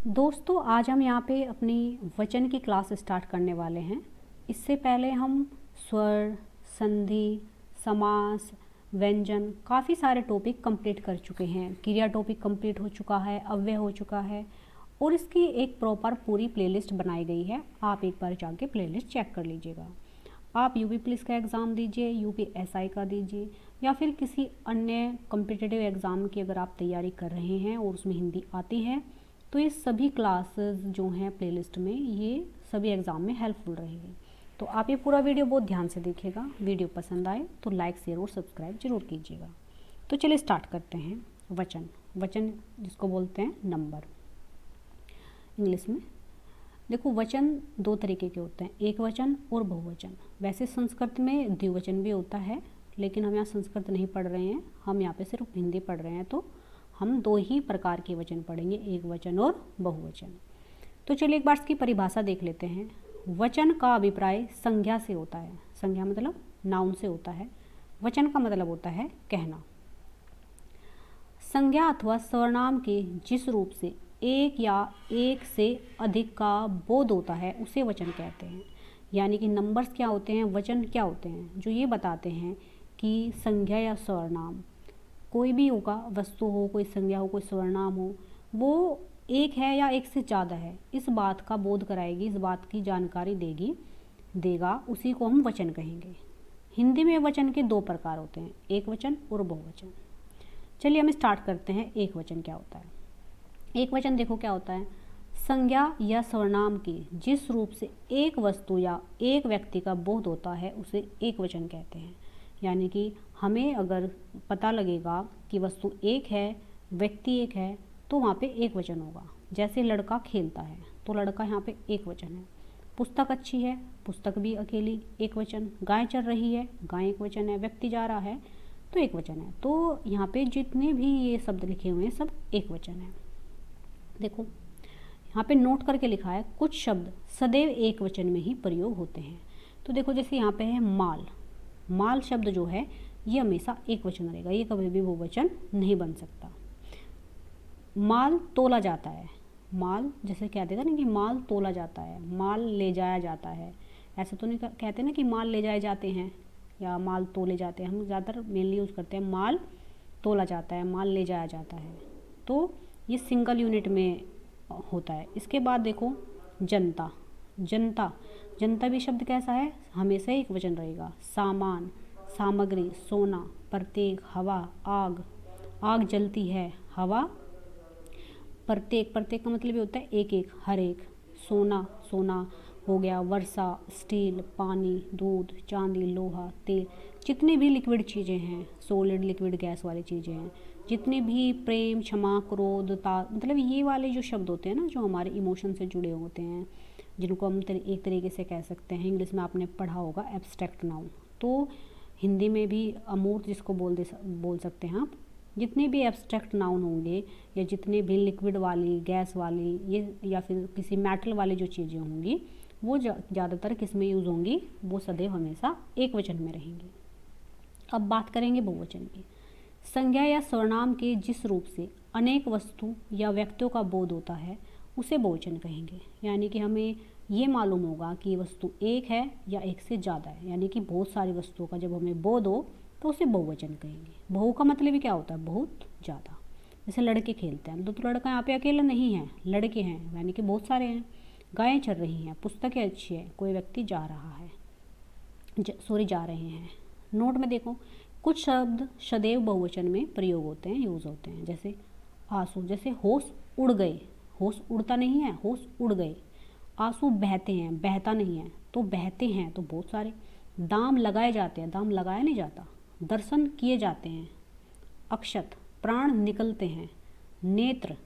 दोस्तों आज हम यहाँ पे अपनी वचन की क्लास स्टार्ट करने वाले हैं। इससे पहले हम स्वर, संधि, समास, व्यंजन काफ़ी सारे टॉपिक कंप्लीट कर चुके हैं। क्रिया टॉपिक कंप्लीट हो चुका है, अव्यय हो चुका है और इसकी एक प्रॉपर पूरी प्लेलिस्ट बनाई गई है। आप एक बार जाके प्लेलिस्ट चेक कर लीजिएगा। आप यूपी पुलिस का एग्ज़ाम दीजिए, यूपीएसआई का दीजिए या फिर किसी अन्य कॉम्पिटिटिव एग्ज़ाम की अगर आप तैयारी कर रहे हैं और उसमें हिंदी आती है तो ये सभी क्लासेस जो हैं प्लेलिस्ट में ये सभी एग्ज़ाम में हेल्पफुल रहेगी। तो आप ये पूरा वीडियो बहुत ध्यान से देखिएगा। वीडियो पसंद आए तो लाइक, शेयर और सब्सक्राइब जरूर कीजिएगा। तो चलिए स्टार्ट करते हैं। वचन, वचन जिसको बोलते हैं नंबर इंग्लिश में। देखो वचन दो तरीके के होते हैं, एक वचन और बहुवचन। वैसे संस्कृत में द्विवचन भी होता है, लेकिन हम यहाँ संस्कृत नहीं पढ़ रहे हैं, हम यहाँ पे सिर्फ हिंदी पढ़ रहे हैं। तो हम दो ही प्रकार के वचन पढ़ेंगे, एक वचन और बहुवचन। तो चलिए एक बार इसकी परिभाषा देख लेते हैं। वचन का अभिप्राय संज्ञा से होता है। संज्ञा मतलब नाउन से होता है। वचन का मतलब होता है कहना। संज्ञा अथवा सर्वनाम के जिस रूप से एक या एक से अधिक का बोध होता है उसे वचन कहते हैं। यानी कि नंबर्स क्या होते हैं, वचन क्या होते हैं, जो ये बताते हैं कि संज्ञा या सर्वनाम कोई भी होगा, वस्तु हो, कोई संज्ञा हो, कोई सर्वनाम हो, वो एक है या एक से ज़्यादा है, इस बात का बोध कराएगी, इस बात की जानकारी देगा, उसी को हम वचन कहेंगे। हिंदी में वचन के दो प्रकार होते हैं, एक वचन और बहुवचन। चलिए हम स्टार्ट करते हैं। एक वचन क्या होता है। एक वचन देखो क्या होता है। संज्ञा या सर्वनाम के जिस रूप से एक वस्तु या एक व्यक्ति का बोध होता है उसे एक वचन कहते हैं। यानी कि हमें अगर पता लगेगा कि वस्तु एक है, व्यक्ति एक है, तो वहाँ पे एक वचन होगा। जैसे लड़का खेलता है तो लड़का यहाँ पे एक वचन है। पुस्तक अच्छी है, पुस्तक भी अकेली एक वचन। गाय चल रही है, गाय एक वचन है। व्यक्ति जा रहा है तो एक वचन है। तो यहाँ पे जितने भी ये शब्द लिखे हुए हैं सब एक वचन है। देखो यहाँ पे नोट करके लिखा है, कुछ शब्द सदैव एक वचन में ही प्रयोग होते हैं। तो देखो जैसे यहाँ पे है माल। माल शब्द जो है ये हमेशा एक वचन रहेगा, ये कभी भी बहुवचन नहीं बन सकता। माल तोला जाता है। माल जैसे कहते थे ना कि माल तोला जाता है, माल ले जाया जाता है। ऐसा तो नहीं कहते ना कि माल ले जाए जाते हैं या माल तोले जाते हैं। हम ज़्यादातर मेनली यूज़ करते हैं माल तोला जाता है, माल ले जाया जाता है। तो ये सिंगल यूनिट में होता है। इसके बाद देखो जनता। जनता, जनता भी शब्द कैसा है, हमेशा एक वचन रहेगा। सामान, सामग्री, सोना, प्रत्येक, हवा, आग, आग जलती है, हवा, प्रत्येक, प्रत्येक का मतलब ये होता है एक एक, हर एक। सोना, सोना हो गया। वर्षा, स्टील, पानी, दूध, चांदी, लोहा, तेल, जितनी भी लिक्विड चीज़ें हैं, सॉलिड, लिक्विड, गैस वाली चीज़ें हैं, जितने भी प्रेम, क्षमा, क्रोध, मतलब ये वाले जो शब्द होते हैं ना, जो हमारे इमोशन से जुड़े होते हैं, जिनको हम एक तरीके से कह सकते हैं, इंग्लिश में आपने पढ़ा होगा एब्स्ट्रैक्ट नाउन, तो हिंदी में भी अमूर्त जिसको बोल सकते हैं आप। जितने भी एब्स्ट्रैक्ट नाउन होंगे या जितने भी लिक्विड वाली, गैस वाली, ये या फिर किसी मेटल वाली जो चीज़ें होंगी वो ज़्यादातर किस में यूज़ होंगी, वो सदैव हमेशा एक वचन में रहेंगी। अब बात करेंगे बहुवचन की। संज्ञा या सर्वनाम के जिस रूप से अनेक वस्तु या व्यक्तियों का बोध होता है उसे बहुवचन कहेंगे। यानी कि हमें ये मालूम होगा कि वस्तु एक है या एक से ज़्यादा है, यानी कि बहुत सारी वस्तुओं का जब हमें बोध हो तो उसे बहुवचन कहेंगे। बहु का मतलब ही क्या होता है, बहुत ज़्यादा। जैसे लड़के खेलते हैं तो लड़का यहाँ पे अकेला नहीं है, लड़के हैं, यानी कि बहुत सारे हैं। गायें चल रही हैं, पुस्तकें अच्छी है, कोई व्यक्ति जा रहा है, जा रहे हैं। नोट में देखो कुछ शब्द सदैव बहुवचन में प्रयोग होते हैं, यूज़ होते हैं। जैसे आंसू, जैसे होश उड़ गए, होश उड़ता नहीं है, होश उड़ गए। आंसू बहते हैं, बहता नहीं है, तो बहते हैं तो बहुत सारे। दाम लगाए जाते हैं, दाम लगाया नहीं जाता। दर्शन किए जाते हैं। अक्षत, प्राण निकलते हैं। नेत्र,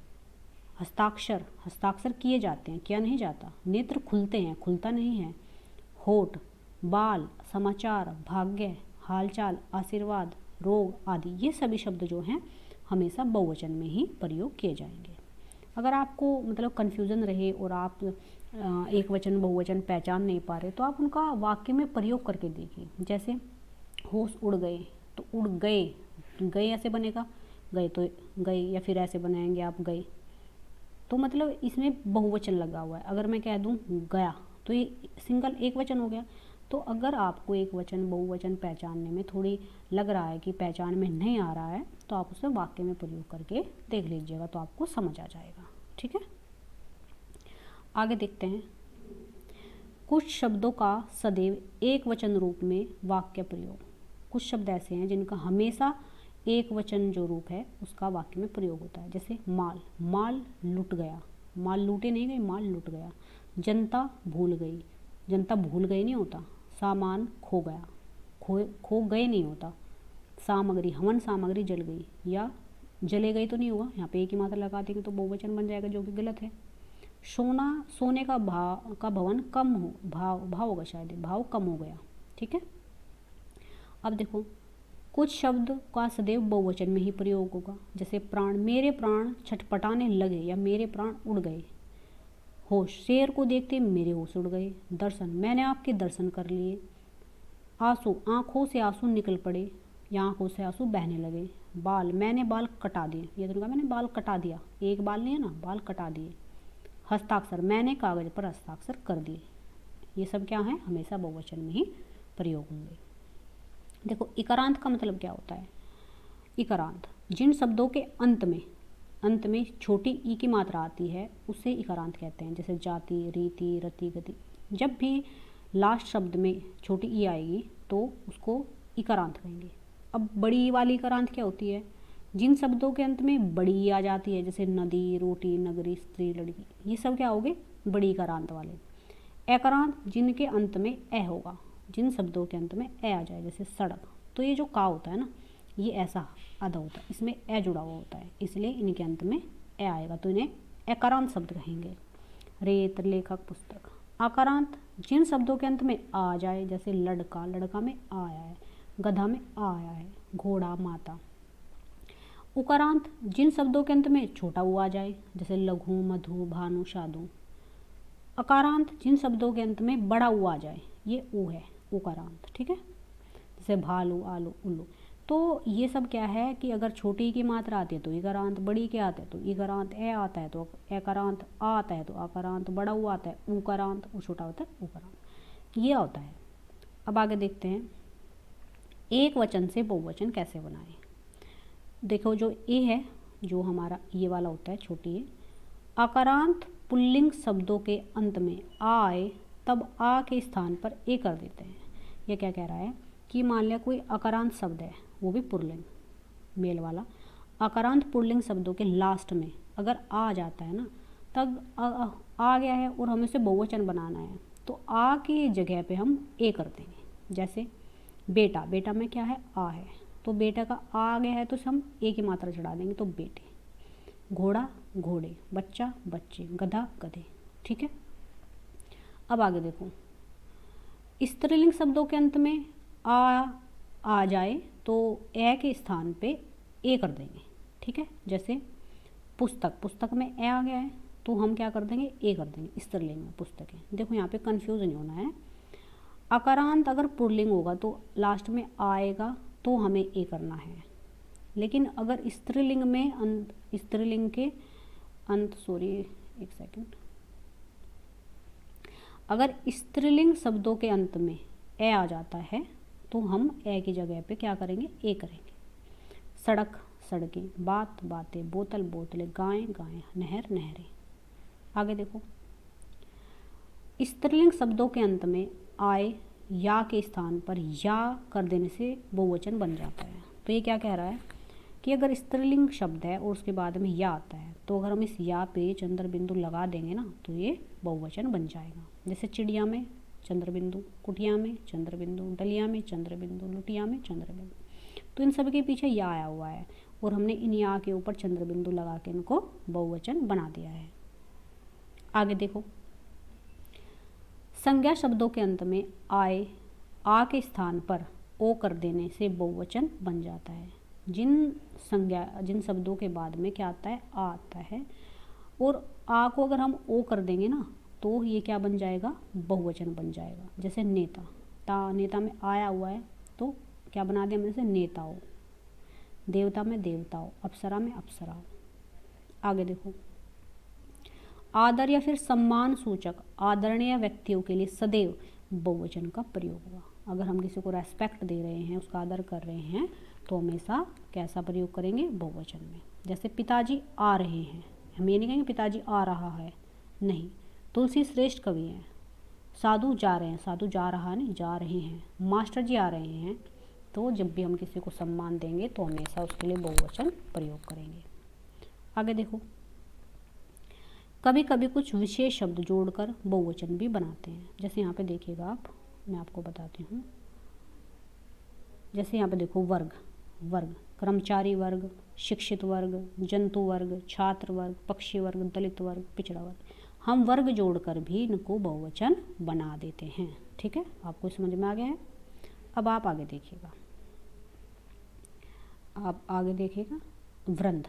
हस्ताक्षर, हस्ताक्षर किए जाते हैं, किया नहीं जाता। नेत्र खुलते हैं, खुलता नहीं है। होठ, बाल, समाचार, भाग्य, हालचाल, आशीर्वाद, रोग आदि, ये सभी शब्द जो हैं हमेशा बहुवचन में ही प्रयोग किए जाएंगे। अगर आपको मतलब कन्फ्यूज़न रहे और आप एक वचन बहुवचन पहचान नहीं पा रहे तो आप उनका वाक्य में प्रयोग करके देखिए। जैसे होश उड़ गए, तो उड़ गए, गए ऐसे बनेगा, गए तो गए, या फिर ऐसे बनाएंगे आप गए, तो मतलब इसमें बहुवचन लगा हुआ है। अगर मैं कह दूँ गया तो ये सिंगल एक वचन हो गया। तो अगर आपको एक वचन बहुवचन पहचानने में थोड़ी लग रहा है कि पहचान में नहीं आ रहा है, तो आप उसे वाक्य में प्रयोग करके देख लीजिएगा, तो आपको समझ आ जाएगा। ठीक है, आगे देखते हैं। कुछ शब्दों का सदैव एक वचन रूप में वाक्य प्रयोग। कुछ शब्द ऐसे हैं जिनका हमेशा एक वचन जो रूप है उसका वाक्य में प्रयोग होता है। जैसे माल, माल लुट गया, माल लूटे नहीं गए, माल लुट गया। जनता भूल गई, जनता भूल गई नहीं होता। सामान खो गया, खो गए नहीं होता। सामग्री, हवन सामग्री जल गई या जले गई तो नहीं होगा, यहाँ पे एक ही मात्रा लगा देंगे तो बहुवचन बन जाएगा, जो कि गलत है। सोना, सोने का भवन कम हो, भाव होगा शायद, भाव कम हो गया। ठीक है, अब देखो कुछ शब्द का सदैव बहुवचन में ही प्रयोग होगा। जैसे प्राण, मेरे प्राण छटपटाने लगे या मेरे प्राण उड़ गए। होश, शेर को देखते मेरे होश उड़ गए। दर्शन, मैंने आपके दर्शन कर लिए। आंसू, आंखों से आंसू निकल पड़े या आंखों से आंसू बहने लगे। बाल, मैंने बाल कटा दिए, ये तो कहा मैंने बाल कटा दिया, एक बाल नहीं है ना, बाल कटा दिए। हस्ताक्षर, मैंने कागज पर हस्ताक्षर कर दिए। ये सब क्या है, हमेशा बहुवचन में ही प्रयोग होंगे। देखो इकारांत का मतलब क्या होता है। इकारांत, जिन शब्दों के अंत में छोटी ई की मात्रा आती है उसे इकारांत कहते हैं। जैसे जाति, रीति, रति, गति। जब भी लास्ट शब्द में छोटी ई आएगी तो उसको इकारांत कहेंगे। अब बड़ी ई वाली इकारांत क्या होती है, जिन शब्दों के अंत में बड़ी ई आ जाती है, जैसे नदी, रोटी, नगरी, स्त्री, लड़की, ये सब क्या हो गए, बड़ी इकारांत वाले। एकारांत, जिनके अंत में ए होगा, जिन शब्दों के अंत में ए आ जाए, जैसे सड़क। तो ये जो का होता है ना, ये ऐसा आधा होता है, इसमें ए जुड़ा हुआ होता है, इसलिए इनके अंत में ए आएगा, तो इन्हें एकारांत शब्द कहेंगे। रेत, लेखक, पुस्तक। आकारांत, जिन शब्दों के अंत में आ जाए, जैसे लड़का, लड़का में आ आया है, गधा में आ आया है, घोड़ा, माता। उकारांत, जिन शब्दों के अंत में छोटा ऊ आ जाए, जैसे लघु, मधु, भानु, साधु। अकारांत, जिन शब्दों के अंत में बड़ा ऊ आ जाए, ये ऊ है, उकारांत। ठीक है, जैसे भालू, आलू, उल्लू। तो ये सब क्या है कि अगर छोटी की मात्रा आती है तो इकारांत, बड़ी के आते हैं तो इकारांत, ए आता है तो एकारांत, आ आता है तो आकारांत, बड़ा ऊ आता है उकारांत, और छोटा होता है उकारांत, ये होता है। अब आगे देखते हैं एक वचन से बहुवचन कैसे बनाएं। देखो जो ए है, जो हमारा ये वाला होता है छोटी ए, आकारांत पुल्लिंग शब्दों के अंत में आ आए तब आ के स्थान पर ए कर देते हैं। यह क्या कह रहा है कि मान लिया कोई अकारांत शब्द है, वो भी पुल्लिंग मेल वाला। अकारांत पुल्लिंग शब्दों के लास्ट में अगर आ जाता है ना, तब आ गया है और हमें उसे बहुवचन बनाना है, तो आ की जगह पे हम ए कर देंगे। जैसे बेटा, बेटा में क्या है, आ है, तो बेटा का आ गया है तो हम ए की मात्रा चढ़ा देंगे, तो बेटे। घोड़ा, घोड़े। बच्चा, बच्चे। गधा, गधे। ठीक है, अब आगे देखो स्त्रीलिंग शब्दों के अंत में आ जाए तो ए के स्थान पे ए कर देंगे। ठीक है, जैसे पुस्तक, पुस्तक में ए आ गया है तो हम क्या कर देंगे, ए कर देंगे स्त्रीलिंग में पुस्तकें। देखो यहाँ पे कंफ्यूज नहीं होना है। अकारांत अगर पुल्लिंग होगा तो लास्ट में आएगा तो हमें ए करना है, लेकिन अगर स्त्रीलिंग में स्त्रीलिंग के अंत, सॉरी एक सेकंड, अगर स्त्रीलिंग शब्दों के अंत में ए आ जाता है तो हम ए की जगह पे क्या करेंगे, ए करेंगे। सड़क, सड़कें। बात, बातें। बोतल, बोतलें। गाय, गायें। नहर, नहरें। आगे देखो स्त्रीलिंग शब्दों के अंत में आए या के स्थान पर या कर देने से बहुवचन बन जाता है। तो ये क्या कह रहा है कि अगर स्त्रीलिंग शब्द है और उसके बाद में या आता है तो अगर हम इस या पे चंद्र बिंदु लगा देंगे ना तो ये बहुवचन बन जाएगा। जैसे चिड़िया में चंद्र बिंदु, कुटिया में चंद्र बिंदु, डलिया में चंद्र बिंदु, लुटिया में चंद्र बिंदु। तो इन सब के पीछे या आया हुआ है और हमने इन या के ऊपर चंद्र बिंदु लगा के इनको बहुवचन बना दिया है। आगे देखो संज्ञा शब्दों के अंत में आए आ के स्थान पर ओ कर देने से बहुवचन बन जाता है। जिन शब्दों के बाद में क्या आता है, आ आता है, और आ को अगर हम ओ कर देंगे ना तो ये क्या बन जाएगा, बहुवचन बन जाएगा। जैसे नेता, नेता में आया हुआ है तो क्या बना दिया हमने, जैसे नेताओं। देवता में देवताओं। अप्सरा में अप्सराओं। आगे देखो आदर या फिर सम्मान सूचक आदरणीय व्यक्तियों के लिए सदैव बहुवचन का प्रयोग होगा। अगर हम किसी को रेस्पेक्ट दे रहे हैं, उसका आदर कर रहे हैं, तो हमेशा कैसा प्रयोग करेंगे? बहुवचन में। जैसे पिताजी आ रहे हैं, हम ये नहीं कहेंगे पिताजी आ रहा है, नहीं। तुलसी श्रेष्ठ कवि हैं। साधु जा रहे हैं, साधु जा रहा नहीं, जा रहे हैं। मास्टर जी आ रहे हैं। तो जब भी हम किसी को सम्मान देंगे तो हमेशा उसके लिए बहुवचन प्रयोग करेंगे। आगे देखो, कभी कभी कुछ विशेष शब्द जोड़कर बहुवचन भी बनाते हैं। जैसे यहाँ पे देखिएगा आप, मैं आपको बताती हूँ। जैसे यहाँ पे देखो, वर्ग, वर्ग, कर्मचारी वर्ग, शिक्षित वर्ग, जंतु वर्ग, छात्र वर्ग, पक्षी वर्ग, दलित वर्ग, पिछड़ा वर्ग। हम वर्ग जोड़कर भी इनको बहुवचन बना देते हैं। ठीक है, आपको समझ में आ गया है। अब आप आगे देखिएगा, आप आगे देखिएगा। वृंद,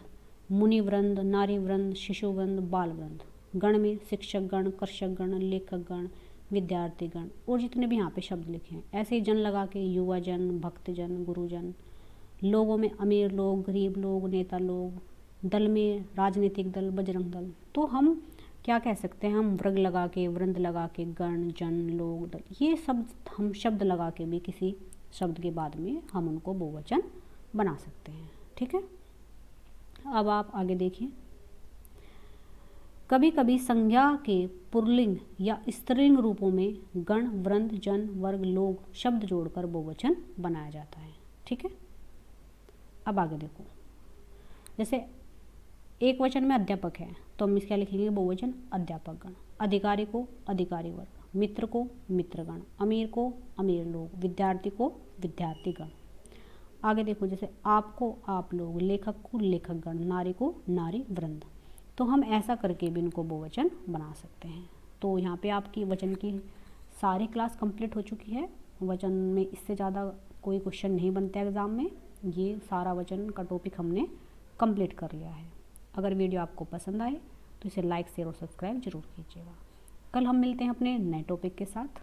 मुनि वृंद, नारी वृंद, शिशु वृंद, बाल वृंद। गण में शिक्षक गण, कर्षक गण, लेखक गण, विद्यार्थी गण, और जितने भी यहाँ पे शब्द लिखे हैं। ऐसे ही जन लगा के युवा जन, भक्तजन, गुरुजन। लोगों में अमीर लोग, गरीब लोग, नेता लोग। दल में राजनीतिक दल, बजरंग दल। तो हम क्या कह सकते हैं? हम वर्ग लगा के, वृंद लगा के, गण, जन, लोग, दल, ये सब हम शब्द लगा के भी किसी शब्द के बाद में हम उनको बहुवचन बना सकते हैं। ठीक है, अब आप आगे देखिए। कभी कभी संज्ञा के पुल्लिंग या स्त्रीलिंग रूपों में गण, वृंद, जन, वर्ग, लोग शब्द जोड़कर बहुवचन बनाया जाता है। ठीक है, अब आगे देखो। जैसे एक वचन में अध्यापक है, तो हम इसका लिखेंगे बहुवचन अध्यापक गण। अधिकारी को अधिकारी वर्ग, मित्र को मित्रगण, अमीर को अमीर लोग, विद्यार्थी को विद्यार्थी गण। आगे देखो, जैसे आपको आप लोग, लेखक को लेखक गण, नारी को नारी वृंद। तो हम ऐसा करके भी इनको बहुवचन बना सकते हैं। तो यहाँ पे आपकी वचन की सारी क्लास कंप्लीट हो चुकी है। वचन में इससे ज़्यादा कोई क्वेश्चन नहीं बनते एग्ज़ाम में। ये सारा वचन का टॉपिक हमने कंप्लीट कर लिया है। अगर वीडियो आपको पसंद आए तो इसे लाइक, शेयर और सब्सक्राइब जरूर कीजिएगा। कल हम मिलते हैं अपने नए टॉपिक के साथ।